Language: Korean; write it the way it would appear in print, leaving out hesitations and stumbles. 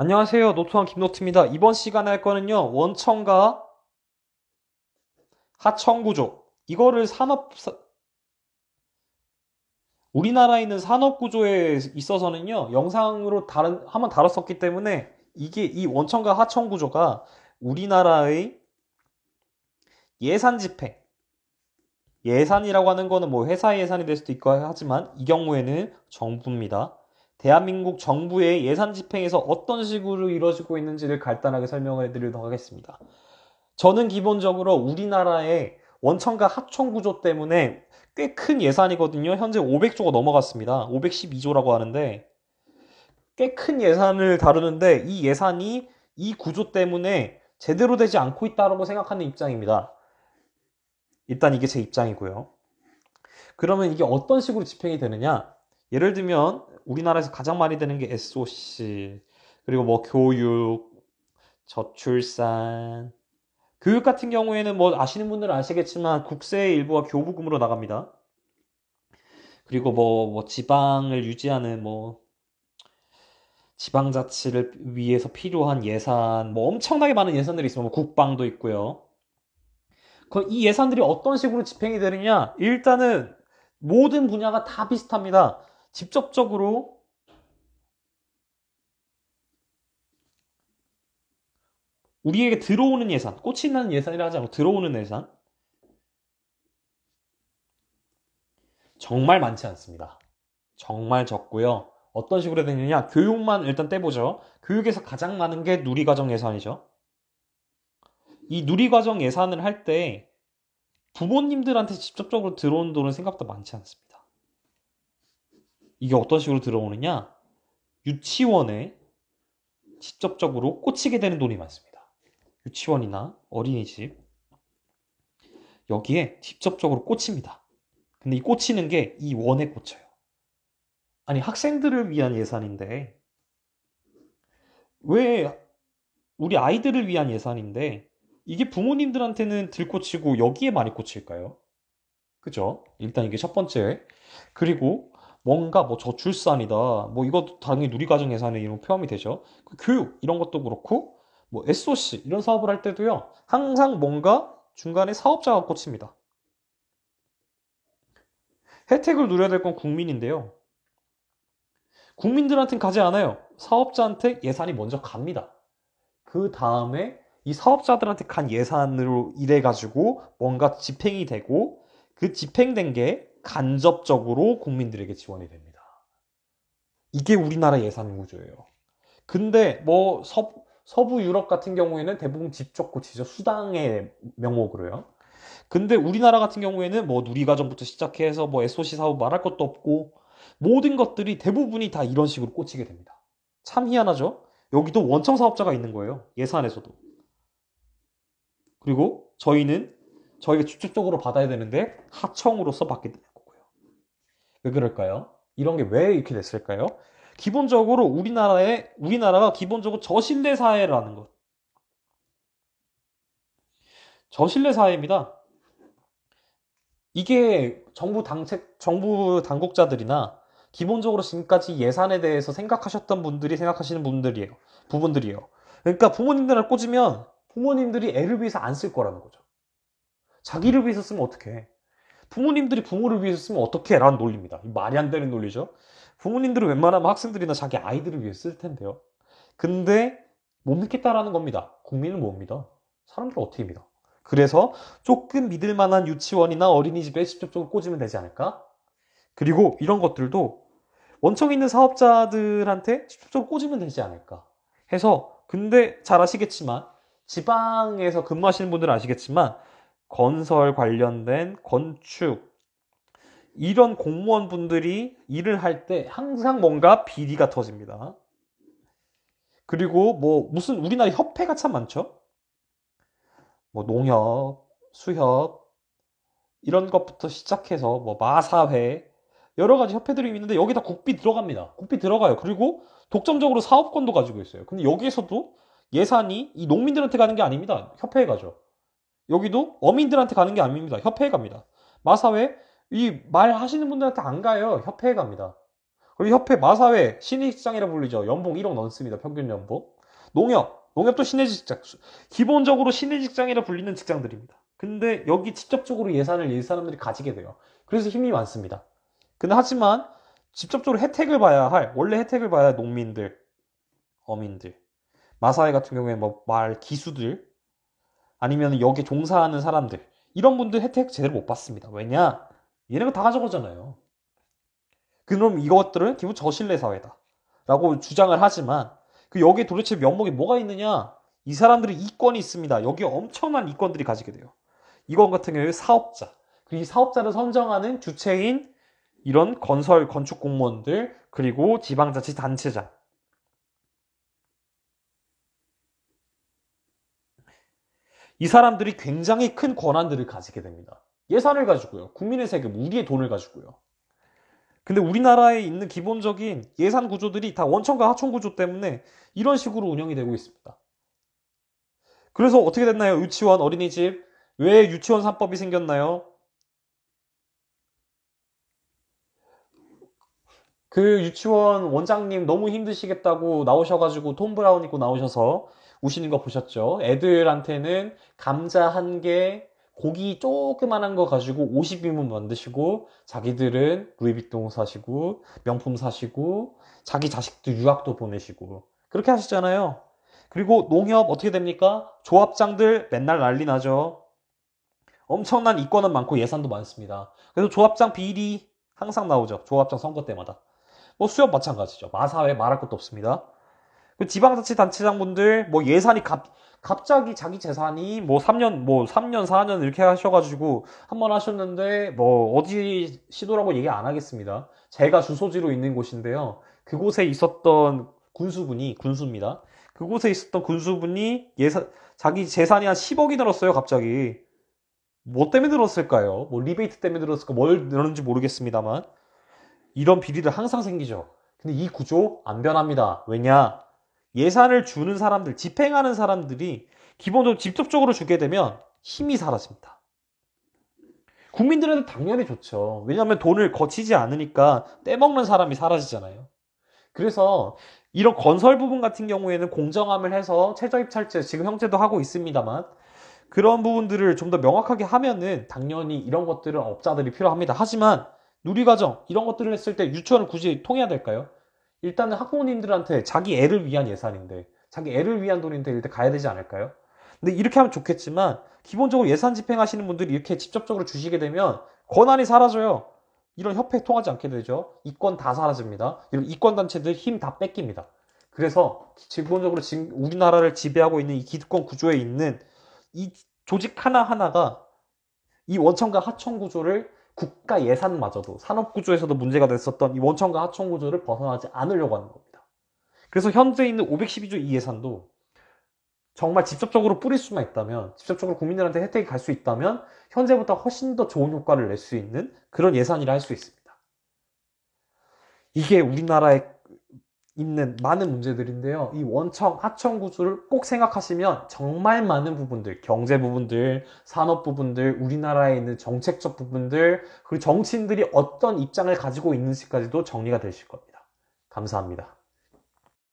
안녕하세요. 노트왕 김노트입니다. 이번 시간에 할 거는요, 원청과 하청 구조. 이거를 우리나라에 있는 산업 구조에 있어서는요, 영상으로 한번 다뤘었기 때문에 이 원청과 하청 구조가 우리나라의 예산 집행, 예산이라고 하는 거는 뭐 회사의 예산이 될 수도 있고 하지만 이 경우에는 정부입니다. 대한민국 정부의 예산 집행에서 어떤 식으로 이루어지고 있는지를 간단하게 설명을 해드리도록 하겠습니다. 저는 기본적으로 우리나라의 원청과 하청 구조 때문에 꽤 큰 예산이거든요. 현재 500조가 넘어갔습니다. 512조라고 하는데 꽤 큰 예산을 다루는데 이 예산이 이 구조 때문에 제대로 되지 않고 있다고 생각하는 입장입니다. 일단 이게 제 입장이고요. 그러면 이게 어떤 식으로 집행이 되느냐? 예를 들면 우리나라에서 가장 많이 되는 게 SOC, 그리고 뭐 교육, 저출산, 교육 같은 경우에는 뭐 아시는 분들은 아시겠지만 국세의 일부가 교부금으로 나갑니다. 그리고 뭐 지방을 유지하는 뭐 지방자치를 위해서 필요한 예산, 뭐 엄청나게 많은 예산들이 있어요. 뭐 국방도 있고요. 이 예산들이 어떤 식으로 집행이 되느냐? 일단은 모든 분야가 다 비슷합니다. 직접적으로 우리에게 들어오는 예산, 꽂힌다는 예산이라 하지 않고 들어오는 예산 정말 많지 않습니다. 정말 적고요. 어떤 식으로 되느냐? 교육만 일단 떼보죠. 교육에서 가장 많은 게 누리과정 예산이죠. 이 누리과정 예산을 할 때 부모님들한테 직접적으로 들어오는 돈은 생각보다 많지 않습니다. 이게 어떤 식으로 들어오느냐? 유치원에 직접적으로 꽂히게 되는 돈이 많습니다. 유치원이나 어린이집 여기에 직접적으로 꽂힙니다. 근데 이 꽂히는 게 이 원에 꽂혀요. 아니 학생들을 위한 예산인데 왜 우리 아이들을 위한 예산인데 이게 부모님들한테는 들꽂히고 여기에 많이 꽂힐까요? 그죠? 일단 이게 첫 번째. 그리고 뭔가 뭐 저출산이다. 뭐 이것도 당연히 누리과정 예산에 이런 포함이 되죠. 그 교육 이런 것도 그렇고 뭐 SOC 이런 사업을 할 때도요. 항상 뭔가 중간에 사업자가 꽂힙니다. 혜택을 누려야 될 건 국민인데요. 국민들한테는 가지 않아요. 사업자한테 예산이 먼저 갑니다. 그 다음에 이 사업자들한테 간 예산으로 일해 가지고 뭔가 집행이 되고 그 집행된 게 간접적으로 국민들에게 지원이 됩니다. 이게 우리나라 예산 구조예요. 근데 뭐 서부 유럽 같은 경우에는 대부분 직접 고치죠. 수당의 명목으로요. 근데 우리나라 같은 경우에는 뭐 누리과정부터 시작해서 뭐 SOC 사업 말할 것도 없고 모든 것들이 대부분이 다 이런 식으로 꽂히게 됩니다. 참 희한하죠? 여기도 원청 사업자가 있는 거예요. 예산에서도. 그리고 저희가 직접적으로 받아야 되는데 하청으로서 받게 되는 거고요. 왜 그럴까요? 이런 게 왜 이렇게 됐을까요? 기본적으로 우리나라가 기본적으로 저신뢰 사회라는 것. 저신뢰 사회입니다. 이게 정부 당국자들이나 기본적으로 지금까지 예산에 대해서 생각하셨던 분들이 생각하시는 부분들이에요. 그러니까 부모님들을 꽂으면 부모님들이 애를 위해서 안 쓸 거라는 거죠. 자기를 위해서 쓰면 어떡해. 부모님들이 부모를 위해서 쓰면 어떡해? 라는 논리입니다. 말이 안 되는 논리죠. 부모님들은 웬만하면 학생들이나 자기 아이들을 위해 쓸 텐데요. 근데 못 믿겠다라는 겁니다. 국민은 못 믿어. 사람들은 어떻게 믿어? 그래서 조금 믿을 만한 유치원이나 어린이집에 직접적으로 꽂으면 되지 않을까? 그리고 이런 것들도 원청 있는 사업자들한테 직접적으로 꽂으면 되지 않을까? 해서 근데 잘 아시겠지만 지방에서 근무하시는 분들은 아시겠지만 건설 관련된 건축 이런 공무원분들이 일을 할 때 항상 뭔가 비리가 터집니다. 그리고 뭐 무슨 우리나라 협회가 참 많죠. 뭐 농협, 수협 이런 것부터 시작해서 뭐 마사회 여러 가지 협회들이 있는데 여기다 국비 들어갑니다. 국비 들어가요. 그리고 독점적으로 사업권도 가지고 있어요. 근데 여기에서도 예산이 이 농민들한테 가는 게 아닙니다. 협회에 가죠. 여기도 어민들한테 가는 게 아닙니다. 협회에 갑니다. 마사회 이 말 하시는 분들한테 안 가요. 협회에 갑니다. 그리고 협회, 마사회, 신입직장이라 불리죠. 연봉 1억 넘습니다. 평균 연봉. 농협도 신입직장. 기본적으로 신입직장이라 불리는 직장들입니다. 근데 여기 직접적으로 예산을 이 사람들이 가지게 돼요. 그래서 힘이 많습니다. 근데 하지만 직접적으로 혜택을 봐야 할, 원래 혜택을 봐야 할 농민들, 어민들, 마사회 같은 경우에 뭐 말 기수들, 아니면 여기 종사하는 사람들, 이런 분들 혜택 제대로 못 받습니다. 왜냐? 얘네가 다 가져가잖아요. 그럼 이것들은 기본 저신뢰 사회다 라고 주장을 하지만 그 여기에 도대체 면목이 뭐가 있느냐? 이 사람들이 이권이 있습니다. 여기에 엄청난 이권들이 가지게 돼요. 이건 같은 경우에 사업자, 그리고 이 사업자를 선정하는 주체인 이런 건설, 건축 공무원들, 그리고 지방자치단체장, 이 사람들이 굉장히 큰 권한들을 가지게 됩니다. 예산을 가지고요. 국민의 세금, 우리의 돈을 가지고요. 근데 우리나라에 있는 기본적인 예산 구조들이 다 원천과 하천 구조 때문에 이런 식으로 운영이 되고 있습니다. 그래서 어떻게 됐나요? 유치원, 어린이집. 왜 유치원 3법이 생겼나요? 그 유치원 원장님 너무 힘드시겠다고 나오셔가지고 톰 브라운 입고 나오셔서 우시는 거 보셨죠? 애들한테는 감자 한 개, 고기 조그만한 거 가지고 50인분 만드시고 자기들은 루이비통 사시고 명품 사시고 자기 자식들 유학도 보내시고 그렇게 하시잖아요. 그리고 농협 어떻게 됩니까? 조합장들 맨날 난리 나죠. 엄청난 이권은 많고 예산도 많습니다. 그래서 조합장 비리 항상 나오죠. 조합장 선거 때마다. 뭐 수협 마찬가지죠. 마사회 말할 것도 없습니다. 그 지방자치단체장분들 뭐 예산이 갑자기 자기 재산이 뭐 3년 4년 이렇게 하셔가지고 한 번 하셨는데 뭐 어디 시도라고 얘기 안 하겠습니다. 제가 주소지로 있는 곳인데요. 그곳에 있었던 군수입니다. 그곳에 있었던 군수분이 자기 재산이 한 10억이 늘었어요. 갑자기. 뭐 때문에 늘었을까요? 뭐 리베이트 때문에 늘었을까? 뭘 늘었는지 모르겠습니다만 이런 비리들 항상 생기죠. 근데 이 구조 안 변합니다. 왜냐? 예산을 주는 사람들, 집행하는 사람들이 기본적으로 직접적으로 주게 되면 힘이 사라집니다. 국민들한테 당연히 좋죠. 왜냐하면 돈을 거치지 않으니까 떼먹는 사람이 사라지잖아요. 그래서 이런 건설 부분 같은 경우에는 공정함을 해서 최저입찰제, 지금 형제도 하고 있습니다만 그런 부분들을 좀 더 명확하게 하면은 당연히 이런 것들은 업자들이 필요합니다. 하지만 누리과정 이런 것들을 했을 때 유치원을 굳이 통해야 될까요? 일단은 학부모님들한테 자기 애를 위한 예산인데 자기 애를 위한 돈인데 일단 가야 되지 않을까요? 근데 이렇게 하면 좋겠지만 기본적으로 예산 집행하시는 분들이 이렇게 직접적으로 주시게 되면 권한이 사라져요. 이런 협회 통하지 않게 되죠. 이권 다 사라집니다. 이런 이권단체들 힘 다 뺏깁니다. 그래서 기본적으로 지금 우리나라를 지배하고 있는 이 기득권 구조에 있는 이 조직 하나하나가 이 원천과 하천 구조를 국가 예산마저도 산업 구조에서도 문제가 됐었던 이 원천과 하천 구조를 벗어나지 않으려고 하는 겁니다. 그래서 현재 있는 512조 이 예산도 정말 직접적으로 뿌릴 수만 있다면, 직접적으로 국민들한테 혜택이 갈 수 있다면 현재보다 훨씬 더 좋은 효과를 낼 수 있는 그런 예산이라 할 수 있습니다. 이게 우리나라에 있는 많은 문제들인데요. 이 원청, 하청 구조를 꼭 생각하시면 정말 많은 부분들, 경제 부분들, 산업 부분들, 우리나라에 있는 정책적 부분들, 그리고 정치인들이 어떤 입장을 가지고 있는지까지도 정리가 되실 겁니다. 감사합니다.